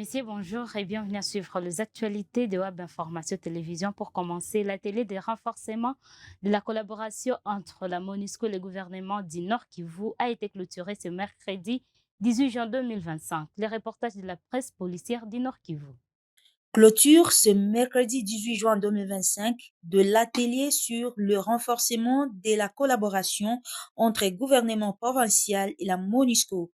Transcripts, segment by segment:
messieurs, bonjour et bienvenue à suivre les actualités de Web Information Télévision. Pour commencer, l'atelier de renforcement de la collaboration entre la MONUSCO et le gouvernement du Nord Kivu a été clôturé ce mercredi 18 juin 2025. Les reportages de la presse policière du Nord Kivu. Clôture ce mercredi 18 juin 2025 de l'atelier sur le renforcement de la collaboration entre le gouvernement provincial et la MONUSCO.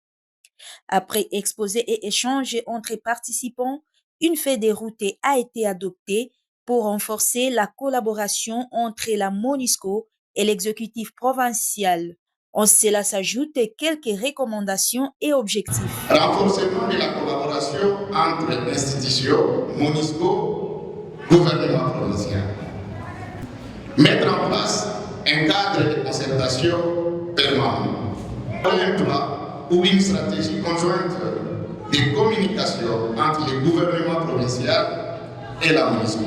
Après exposé et échange entre participants, une feuille de route a été adoptée pour renforcer la collaboration entre la MONUSCO et l'exécutif provincial. En cela s'ajoutent quelques recommandations et objectifs. Renforcement de la collaboration entre institutions, MONUSCO, gouvernement provincial. Mettre en place un cadre de concertation permanent. Un plan ou une stratégie conjointe de communication entre le gouvernement provincial et la MONUSCO.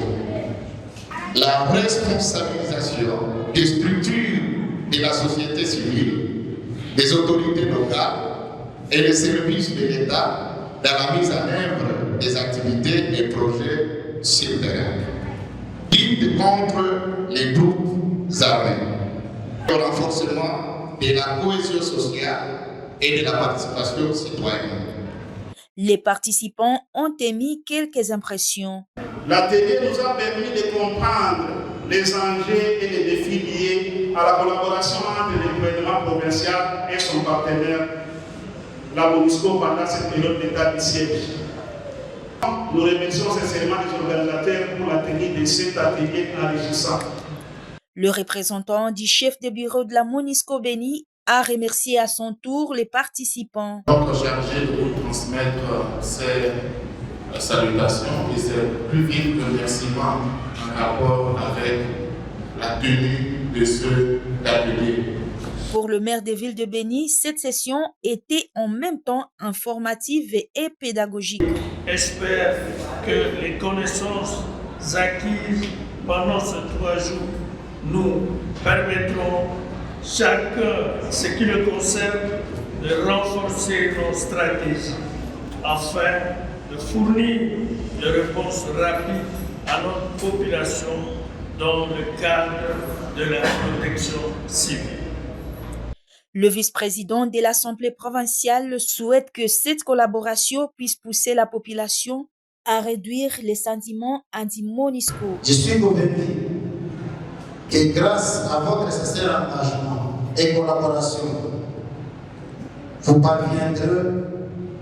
La responsabilisation des structures de la société civile, des autorités locales et des services de l'État dans la mise en œuvre des activités et projets sur terrain. Lutte contre les groupes armés. Le renforcement de la cohésion sociale et de la participation citoyenne. Les participants ont émis quelques impressions. L'atelier nous a permis de comprendre les enjeux et les défis liés à la collaboration entre le gouvernement provincial et son partenaire, la MONUSCO, pendant cette période d'état de siège. Nous remercions sincèrement les organisateurs pour la tenue de cet atelier enrichissant. Le représentant du chef de bureau de la MONUSCO Béni a remercié à son tour les participants. Notre chargé de vous transmettre ces salutations et ces plus vifs remerciements en rapport avec la tenue de ce atelier. Pour le maire de ville de Béni, cette session était en même temps informative et pédagogique. J'espère que les connaissances acquises pendant ces 3 jours nous permettront, chacun ce qui le concerne, de renforcer nos stratégies afin de fournir des réponses rapides à notre population dans le cadre de la protection civile. Le vice-président de l'Assemblée provinciale souhaite que cette collaboration puisse pousser la population à réduire les sentiments anti-MONUSCO. Je suis convaincu que grâce à votre sincère engagement et collaboration, vous parviendrez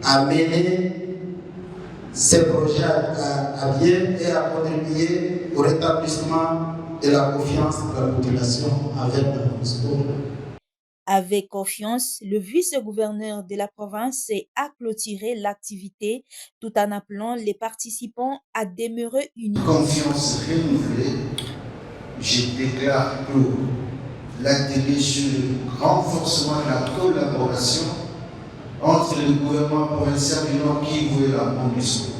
à mener ces projets à bien et à contribuer au rétablissement de la confiance de la population avec la MONUSCO. Avec confiance, le vice-gouverneur de la province a clôturé l'activité tout en appelant les participants à demeurer unis. Confiance renouvelée, je déclare que l'atelier sur le renforcement de la collaboration entre le gouvernement provincial du Nord Kivu et la MONUSCO.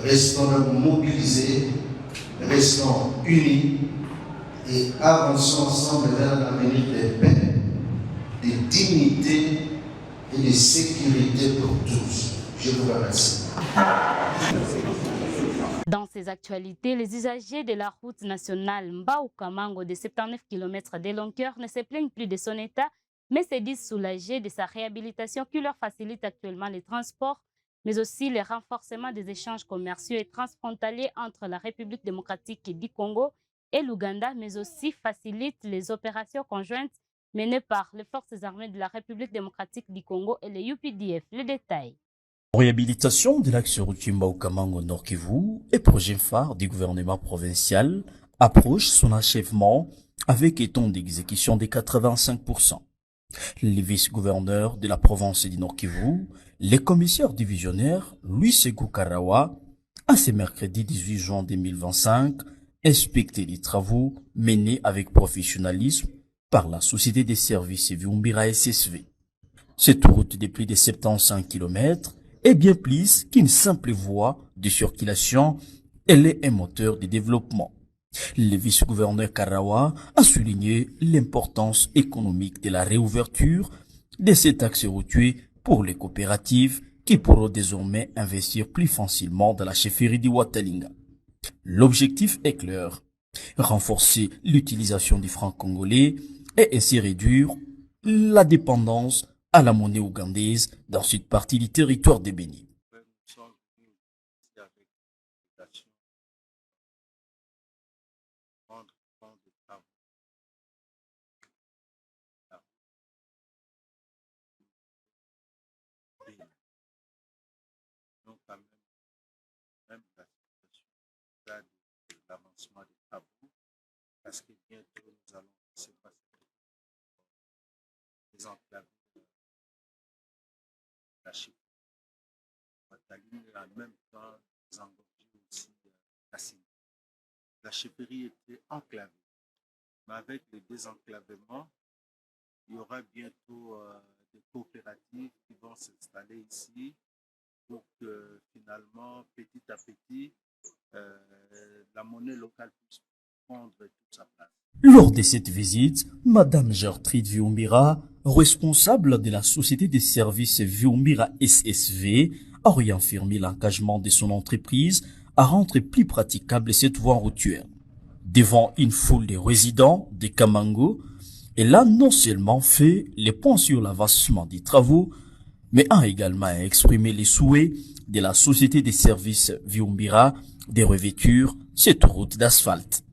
Restons mobilisés, restons unis et avançons ensemble vers l'avenir de paix, de dignité et de sécurité pour tous. Je vous remercie. Dans ces actualités, les usagers de la route nationale Mbao-Kamango de 79 km de longueur ne se plaignent plus de son état, mais se disent soulagés de sa réhabilitation qui leur facilite actuellement les transports, mais aussi le renforcement des échanges commerciaux et transfrontaliers entre la République démocratique du Congo et l'Ouganda, mais aussi facilite les opérations conjointes menées par les forces armées de la République démocratique du Congo et les UPDF. Les détails. Réhabilitation de l'axe routier Mbao-Kamango Nord Kivu et projet phare du gouvernement provincial approche son achèvement avec un taux d'exécution de 85%. Les vice-gouverneurs de la province du Nord Kivu, les commissaires divisionnaires Louis Segou Karawa, à ce mercredi 18 juin 2025, inspecté les travaux menés avec professionnalisme par la Société des services Viumbira SSV. Cette route de plus de 75 km est bien plus qu'une simple voie de circulation, elle est un moteur de développement. Le vice-gouverneur Karawa a souligné l'importance économique de la réouverture de cet axe routier pour les coopératives qui pourront désormais investir plus facilement dans la chefferie du Watalinga. L'objectif est clair, renforcer l'utilisation du franc congolais et ainsi réduire la dépendance à la monnaie ougandaise dans cette partie du territoire des Bénin. Même la situation de l'avancement des travaux, parce que bientôt nous allons se passer des enclaves la chefferie et en même temps nous engorger aussi la Sine. La chefferie était enclavée, mais avec le désenclavement, il y aura bientôt des coopératives qui vont s'installer ici pour que finalement, petit à petit, la monnaie locale puisse prendre toute sa place. Lors de cette visite, Madame Gertrude Viumbira, responsable de la société de services Viumbira SSV, a réaffirmé l'engagement de son entreprise à rendre plus praticable cette voie routière. Devant une foule de résidents de Kamango, elle a non seulement fait les points sur l'avancement des travaux, mais a également exprimé les souhaits de la société des services Viumbira de revêtir cette route d'asphalte.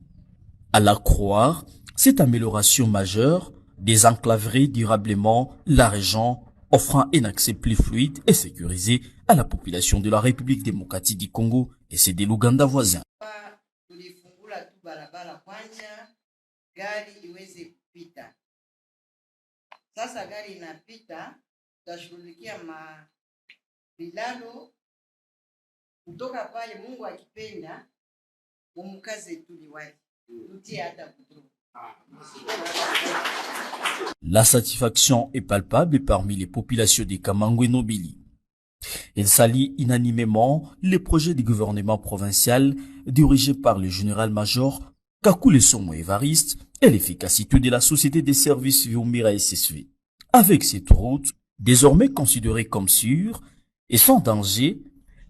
À la croire, cette amélioration majeure désenclaverait durablement la région, offrant un accès plus fluide et sécurisé à la population de la République démocratique du Congo et c'est de l'Ouganda voisin. Sasa gari inapita, tutashughulikia vilalo kutoka pale. Mungu akipenda, umkaze tuliwahi tutie hata kudro. La satisfaction est palpable parmi les populations des Kamango et Nobili. Elle salue unanimement les projets du gouvernement provincial dirigé par le général-major Kakule Somo Évariste et l'efficacité de la société des services Viumbira SSV. Avec cette route, désormais considérée comme sûre et sans danger,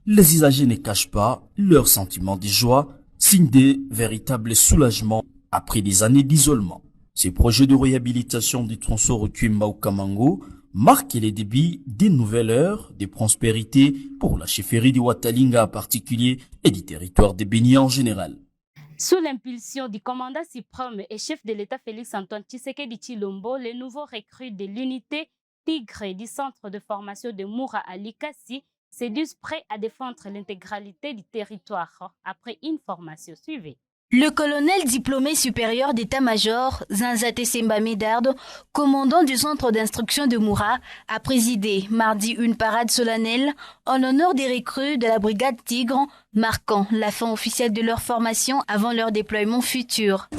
les usagers ne cachent pas leur sentiment de joie, signe de véritable soulagement après des années d'isolement. Ces projets de réhabilitation du tronçon routier Mbao-Kamango marquent les débuts d'une nouvelle ère de prospérité pour la chefferie du Watalinga en particulier et du territoire des Béni en général. Sous l'impulsion du commandant suprême et chef de l'État Félix-Antoine Tshisekedi Tshilombo, les nouveaux recrues de l'unité Tigre du centre de formation de Moura à Likasi se disent prêts à défendre l'intégralité du territoire après une formation suivie. Le colonel diplômé supérieur d'état-major Zanzate Semba Medardo, commandant du centre d'instruction de Moura, a présidé mardi une parade solennelle en l'honneur des recrues de la brigade Tigre, marquant la fin officielle de leur formation avant leur déploiement futur.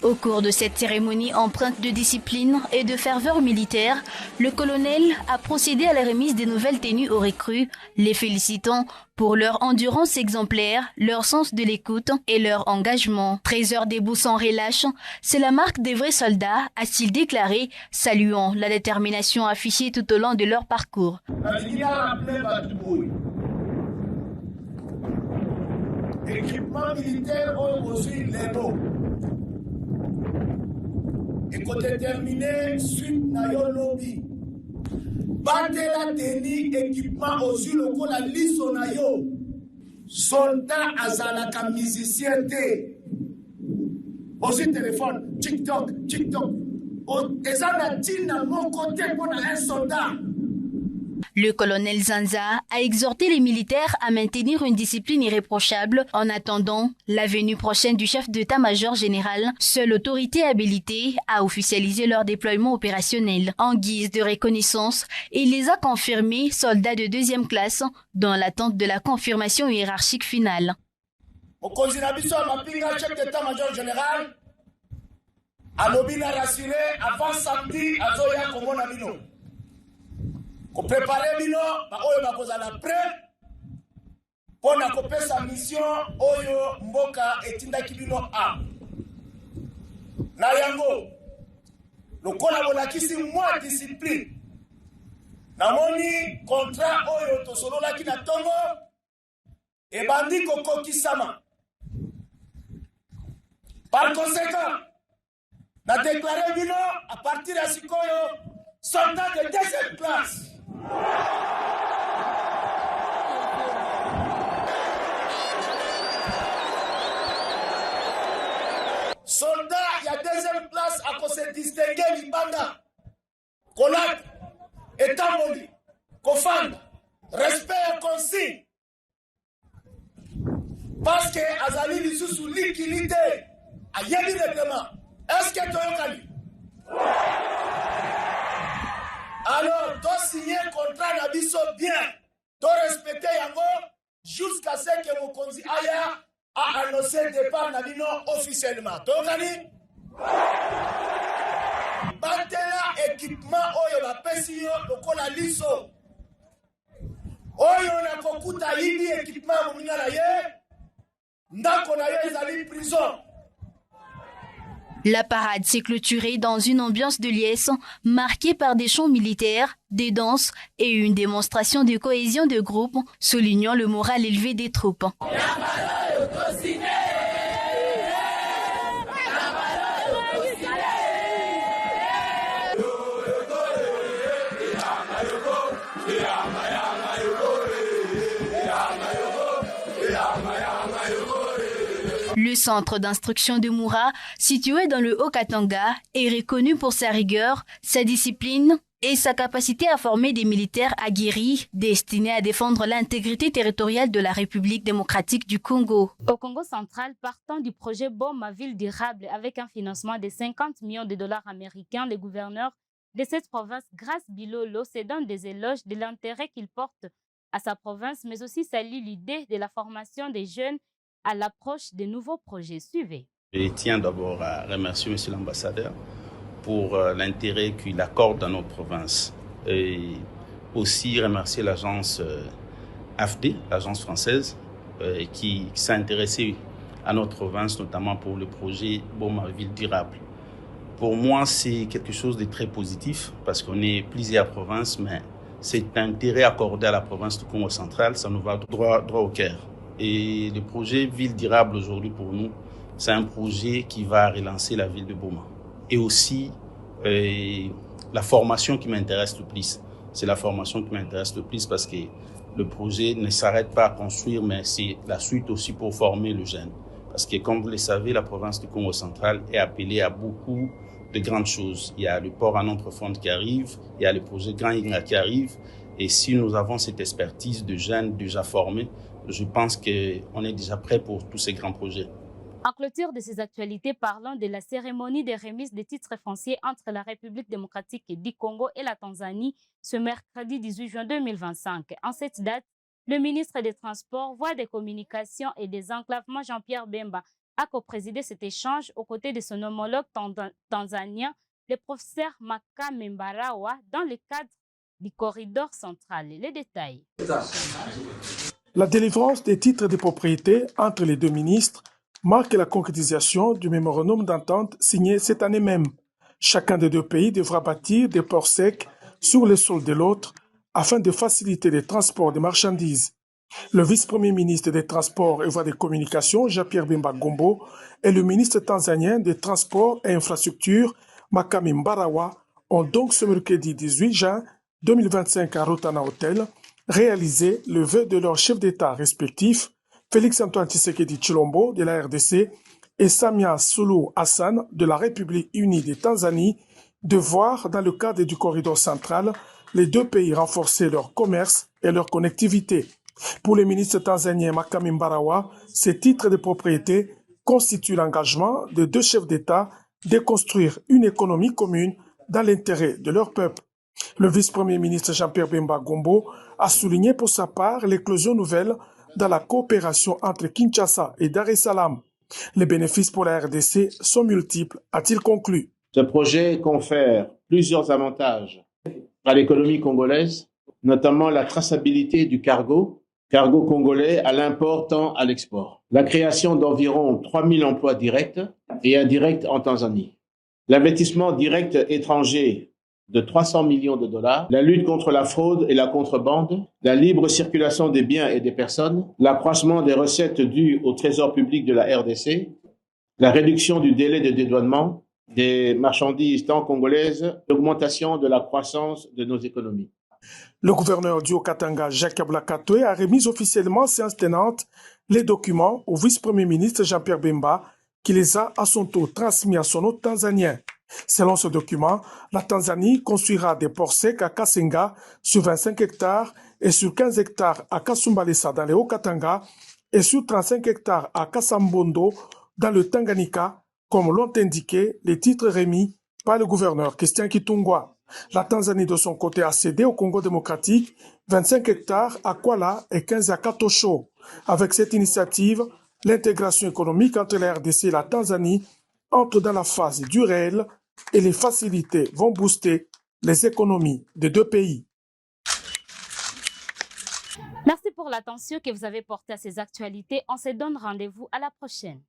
Au cours de cette cérémonie empreinte de discipline et de ferveur militaire, le colonel a procédé à la remise des nouvelles tenues aux recrues, les félicitant pour leur endurance exemplaire, leur sens de l'écoute et leur engagement. 13 heures debout sans relâche, c'est la marque des vrais soldats, a-t-il déclaré, saluant la détermination affichée tout au long de leur parcours. Équipement militaire aussi les mots. Et qu'on détermine suite na yo lobby. Batela teni équipement aussi le ko la liso na yo. Soldat azalaka musicien te. Aussi téléphone, TikTok. Ezana tina mon côté pour un soldat. Le colonel Zanza a exhorté les militaires à maintenir une discipline irréprochable en attendant la venue prochaine du chef d'état-major général, seule autorité habilitée à officialiser leur déploiement opérationnel. En guise de reconnaissance, il les a confirmés soldats de deuxième classe dans l'attente de la confirmation hiérarchique finale. Au chef d'état-major général, Alobina rassuré avant samedi à Zoya Komonabino. Pour préparer bino, oyo bakozala prêt mpona kopesa mission oyo mboka etindaki bino a na yango lokola bolakisi mwa discipline namoni contrat oyo tosololaki na ntongo ebandi kokokisama. Par conséquent, na déclaré bino à partir ya sikoyo soldat de deuxième classe. Soldat ya deuxième classe à se distinguer libanda. Kolak, etamboli, kofanda, respect et consigne. Parce que azali lisusu liquidité. Ayebi règlement. Est-ce que tu as gagné? Alors, tu signer contrat d'abisso bien. Tu respecter yango jusqu'à ce que mon konzi aya a annoncé départ nabino officiellement. Tu as gagné? Batela équipement oyo ba pesi yo lokola liso. Oyo na kokuta yidi équipement muninga na ye. Ndako na yo ezali prison. La parade s'est clôturée dans une ambiance de liesse marquée par des chants militaires, des danses et une démonstration de cohésion de groupe, soulignant le moral élevé des troupes. Le centre d'instruction de Moura, situé dans le Haut-Katanga, est reconnu pour sa rigueur, sa discipline et sa capacité à former des militaires aguerris destinés à défendre l'intégrité territoriale de la République démocratique du Congo. Au Congo central, partant du projet Boma Ville durable avec un financement de 50 millions de dollars américains, le gouverneur de cette province, Grace Bilolo, se donne des éloges de l'intérêt qu'il porte à sa province, mais aussi salue l'idée de la formation des jeunes à l'approche des nouveaux projets. Suivez. Je tiens d'abord à remercier M. l'ambassadeur pour l'intérêt qu'il accorde à notre province et aussi remercier l'agence AFD, l'agence française, qui s'est intéressée à notre province, notamment pour le projet Boma Ville durable. Pour moi, c'est quelque chose de très positif parce qu'on est plusieurs provinces, mais cet intérêt accordé à la province du Congo central, ça nous va droit au cœur. Et le projet Ville durable aujourd'hui pour nous, c'est un projet qui va relancer la ville de Boma. Et aussi la formation qui m'intéresse le plus. C'est la formation qui m'intéresse le plus parce que le projet ne s'arrête pas à construire, mais c'est la suite aussi pour former le jeune. Parce que comme vous le savez, la province du Congo central est appelée à beaucoup de grandes choses. Il y a le port à Notre-Fonte qui arrive, il y a le projet Grand Inga qui arrive. Et si nous avons cette expertise de jeunes déjà formés, je pense qu'on est déjà prêt pour tous ces grands projets. En clôture de ces actualités, parlons de la cérémonie de remise des titres fonciers entre la République démocratique du Congo et la Tanzanie ce mercredi 18 juin 2025. En cette date, le ministre des Transports, Voies des Communications et des Enclavements, Jean-Pierre Bemba, a co-présidé cet échange aux côtés de son homologue tanzanien, le professeur Makame Mbarawa, dans le cadre du corridor central. Les détails. La délivrance des titres de propriété entre les deux ministres marque la concrétisation du mémorandum d'entente signé cette année même. Chacun des deux pays devra bâtir des ports secs sur le sol de l'autre afin de faciliter les transports de marchandises. Le vice-premier ministre des Transports et Voies des Communications, Jean-Pierre Bemba Gombo, et le ministre tanzanien des Transports et Infrastructures, Makame Mbarawa, ont donc ce mercredi 18 juin 2025 à Rotana Hotel réalisé le vœu de leurs chefs d'État respectifs, Félix-Antoine Tshisekedi Tshilombo de la RDC et Samia Suluhu Hassan de la République unie de Tanzanie, de voir dans le cadre du corridor central les deux pays renforcer leur commerce et leur connectivité. Pour le ministre tanzanien Makame Mbarawa, ces titres de propriété constituent l'engagement de deux chefs d'État de construire une économie commune dans l'intérêt de leur peuple. Le vice-premier ministre Jean-Pierre Bemba Gombo a souligné pour sa part l'éclosion nouvelle dans la coopération entre Kinshasa et Dar es Salaam. Les bénéfices pour la RDC sont multiples, a-t-il conclu. Ce projet confère plusieurs avantages à l'économie congolaise, notamment la traçabilité du cargo cargo congolais à l'import tant à l'export. La création d'environ 3000 emplois directs et indirects en Tanzanie. L'investissement direct étranger de 300 millions de dollars, la lutte contre la fraude et la contrebande, la libre circulation des biens et des personnes, l'accroissement des recettes dues au trésor public de la RDC, la réduction du délai de dédouanement des marchandises tant congolaises, l'augmentation de la croissance de nos économies. Le gouverneur du Haut-Katanga, Jacques Ablakatoué, a remis officiellement séance tenante les documents au vice-premier ministre Jean-Pierre Bemba, qui les a à son tour transmis à son hôte tanzanien. Selon ce document, la Tanzanie construira des ports secs à Kasenga sur 25 hectares et sur 15 hectares à Kasumbalesa dans le Haut-Katanga et sur 35 hectares à Kasambondo dans le Tanganyika, comme l'ont indiqué les titres remis par le gouverneur Christian Kitungwa. La Tanzanie, de son côté, a cédé au Congo démocratique 25 hectares à Kuala et 15 à Katosho. Avec cette initiative, l'intégration économique entre la RDC et la Tanzanie entre dans la phase du réel et les facilités vont booster les économies des deux pays. Merci pour l'attention que vous avez portée à ces actualités. On se donne rendez-vous à la prochaine.